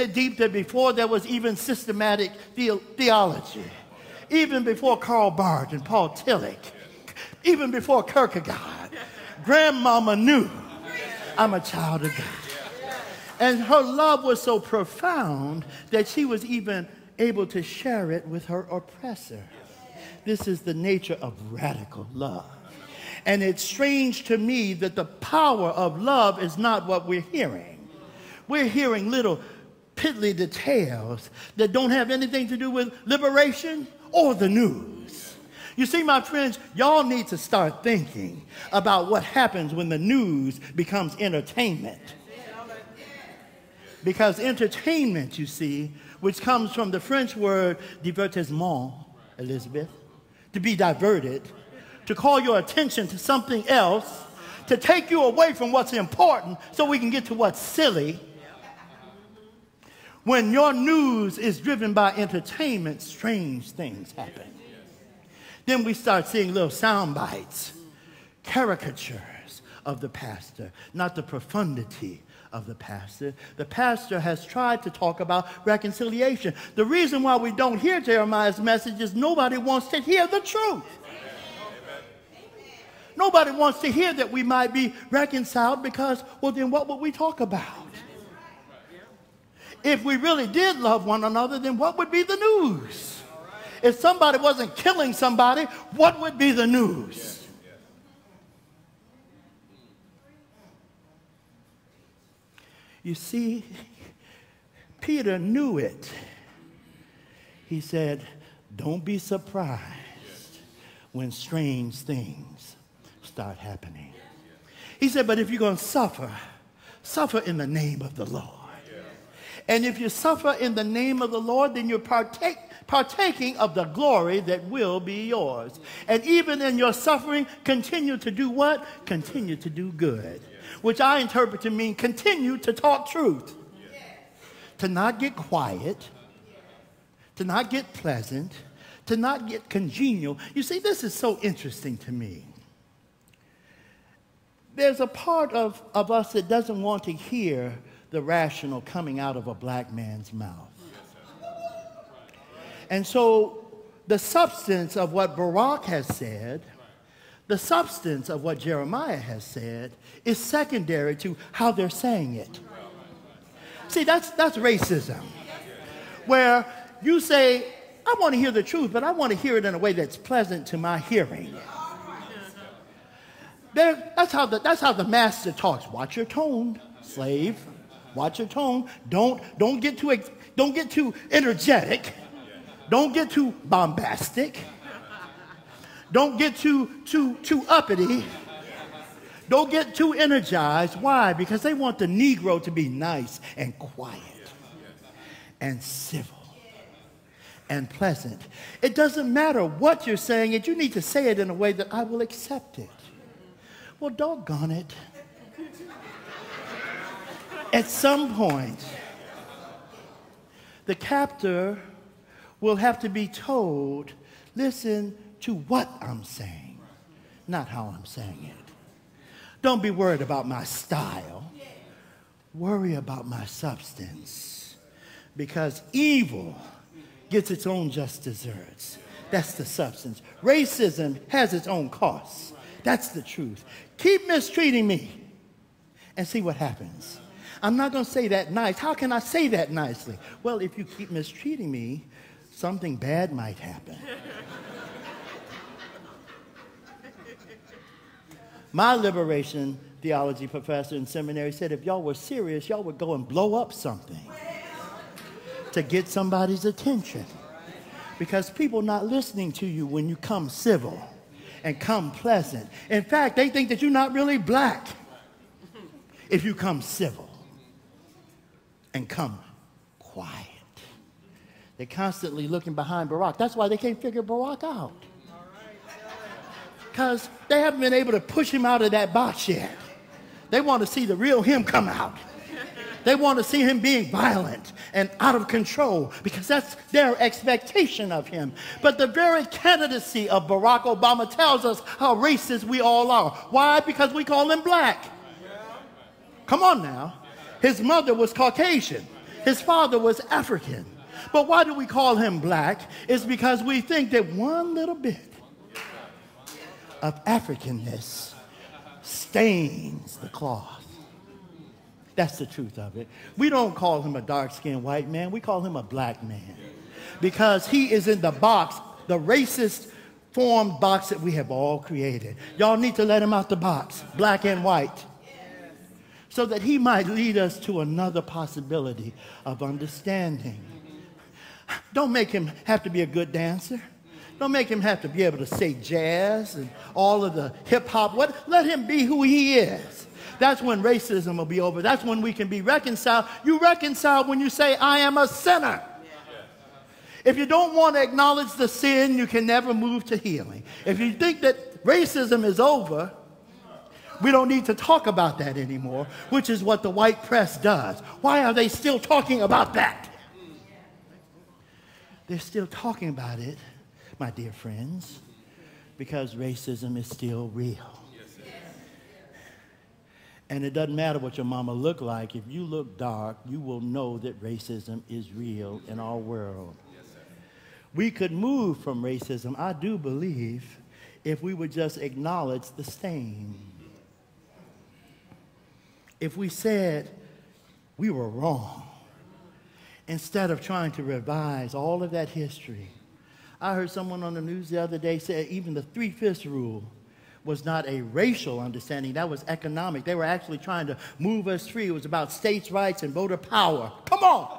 isn't it deep that before there was even systematic theology, even before Karl Barth and Paul Tillich, even before Kierkegaard, Grandmama knew I'm a child of God. And her love was so profound that she was even able to share it with her oppressor. This is the nature of radical love. And it's strange to me that the power of love is not what we're hearing. We're hearing little piddly details that don't have anything to do with liberation or the news. You see, my friends, y'all need to start thinking about what happens when the news becomes entertainment. Because entertainment, you see, which comes from the French word divertissement, Elizabeth, to be diverted, to call your attention to something else, to take you away from what's important so we can get to what's silly. When your news is driven by entertainment, strange things happen. Then we start seeing little sound bites, caricatures of the pastor, not the profundity of the pastor. The pastor has tried to talk about reconciliation. The reason why we don't hear Jeremiah's message is nobody wants to hear the truth. Nobody wants to hear that we might be reconciled because, well, then what would we talk about? If we really did love one another, then what would be the news? If somebody wasn't killing somebody, what would be the news? You see, Peter knew it. He said, don't be surprised when strange things start happening. He said, but if you're going to suffer, suffer in the name of the Lord. And if you suffer in the name of the Lord, then you're partaking of the glory that will be yours. And even in your suffering, continue to do what? Continue to do good. Which I interpret to mean continue to talk truth. To not get quiet. To not get pleasant. To not get congenial. You see, this is so interesting to me. There's a part of us that doesn't want to hear the rational coming out of a black man's mouth. And so the substance of what Barak has said, the substance of what Jeremiah has said, is secondary to how they're saying it. See, that's racism. Where you say, I want to hear the truth, but I want to hear it in a way that's pleasant to my hearing. That's how the master talks. Watch your tone, slave. Watch your tone. Don't get too energetic. Don't get too bombastic. Don't get too uppity. Don't get too energized. Why? Because they want the Negro to be nice and quiet and civil and pleasant. It doesn't matter what you're saying. You need to say it in a way that I will accept it. Well, doggone it. At some point, the captor will have to be told, listen to what I'm saying, not how I'm saying it. Don't be worried about my style. Worry about my substance. Because evil gets its own just desserts. That's the substance. Racism has its own costs. That's the truth. Keep mistreating me and see what happens. I'm not going to say that nice. How can I say that nicely? Well, if you keep mistreating me, something bad might happen. My liberation theology professor in seminary said if y'all were serious, y'all would go and blow up something to get somebody's attention. Because people are not listening to you when you come civil and come pleasant. In fact, they think that you're not really black if you come civil and come quiet. They're constantly looking behind Barak. That's why they can't figure Barak out. Because they haven't been able to push him out of that box yet. They want to see the real him come out. They want to see him being violent and out of control because that's their expectation of him. But the very candidacy of Barack Obama tells us how racist we all are. Why? Because we call him black. Come on now. His mother was Caucasian. His father was African. But why do we call him black? It's because we think that one little bit of Africanness stains the cloth. That's the truth of it. We don't call him a dark-skinned white man. We call him a black man because he is in the box, the racist formed box that we have all created. Y'all need to let him out the box, black and white, so that he might lead us to another possibility of understanding. Don't make him have to be a good dancer. Don't make him have to be able to say jazz and all of the hip-hop. Let him be who he is. That's when racism will be over. That's when we can be reconciled. You reconcile when you say, I am a sinner. If you don't want to acknowledge the sin, you can never move to healing. If you think that racism is over, we don't need to talk about that anymore, which is what the white press does. Why are they still talking about that? They're still talking about it, my dear friends, because racism is still real. And it doesn't matter what your mama look like. If you look dark, you will know that racism is real in our world. We could move from racism, I do believe, if we would just acknowledge the stain. If we said we were wrong, instead of trying to revise all of that history. I heard someone on the news the other day say even the 3/5 rule was not a racial understanding, that was economic. They were actually trying to move us free. It was about states' rights and voter power. Come on!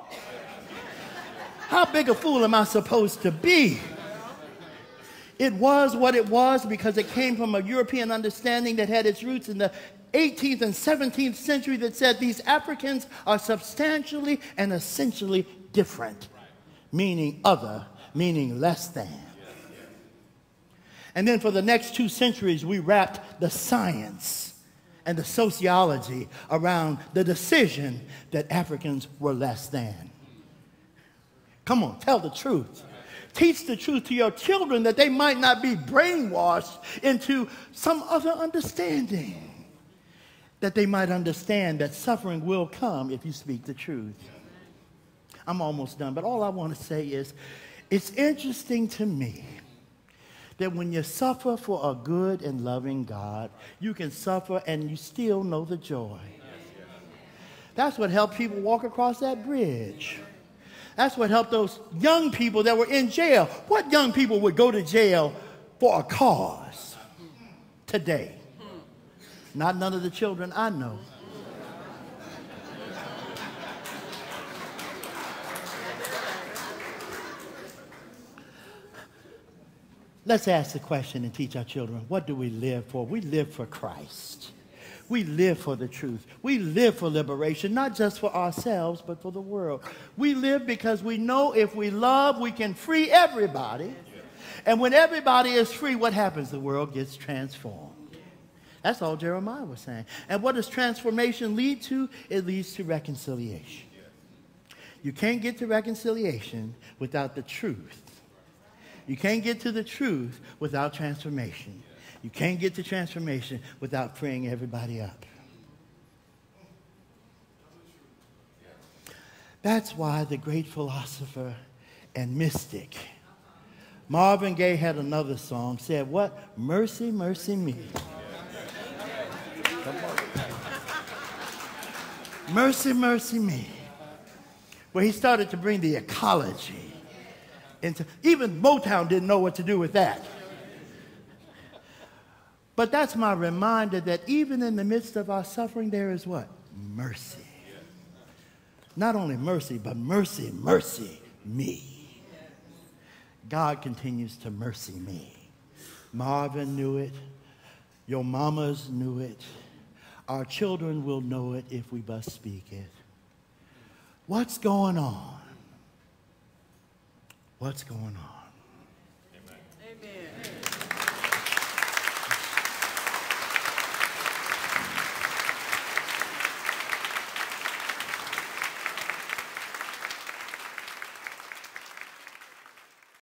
How big a fool am I supposed to be? It was what it was because it came from a European understanding that had its roots in the 18th and 17th century that said these Africans are substantially and essentially different, meaning other, meaning less than. And then for the next 2 centuries, we wrapped the science and the sociology around the decision that Africans were less than. Come on, tell the truth. Teach the truth to your children that they might not be brainwashed into some other understanding. That they might understand that suffering will come if you speak the truth. I'm almost done, but all I want to say is, it's interesting to me that when you suffer for a good and loving God, you can suffer and you still know the joy. That's what helped people walk across that bridge. That's what helped those young people that were in jail. What young people would go to jail for a cause today? Not none of the children I know. Let's ask the question and teach our children, what do we live for? We live for Christ. We live for the truth. We live for liberation, not just for ourselves, but for the world. We live because we know if we love, we can free everybody. And when everybody is free, what happens? The world gets transformed. That's all Jeremiah was saying. And what does transformation lead to? It leads to reconciliation. You can't get to reconciliation without the truth. You can't get to the truth without transformation. You can't get to transformation without freeing everybody up. That's why the great philosopher and mystic Marvin Gaye had another song, said what? Mercy, mercy me. Mercy, mercy me. Where he started to bring the ecology into, even Motown didn't know what to do with that. But that's my reminder that even in the midst of our suffering, there is what? Mercy. Not only mercy, but mercy, mercy me. God continues to mercy me. Marvin knew it. Your mamas knew it. Our children will know it if we but speak it. What's going on? What's going on?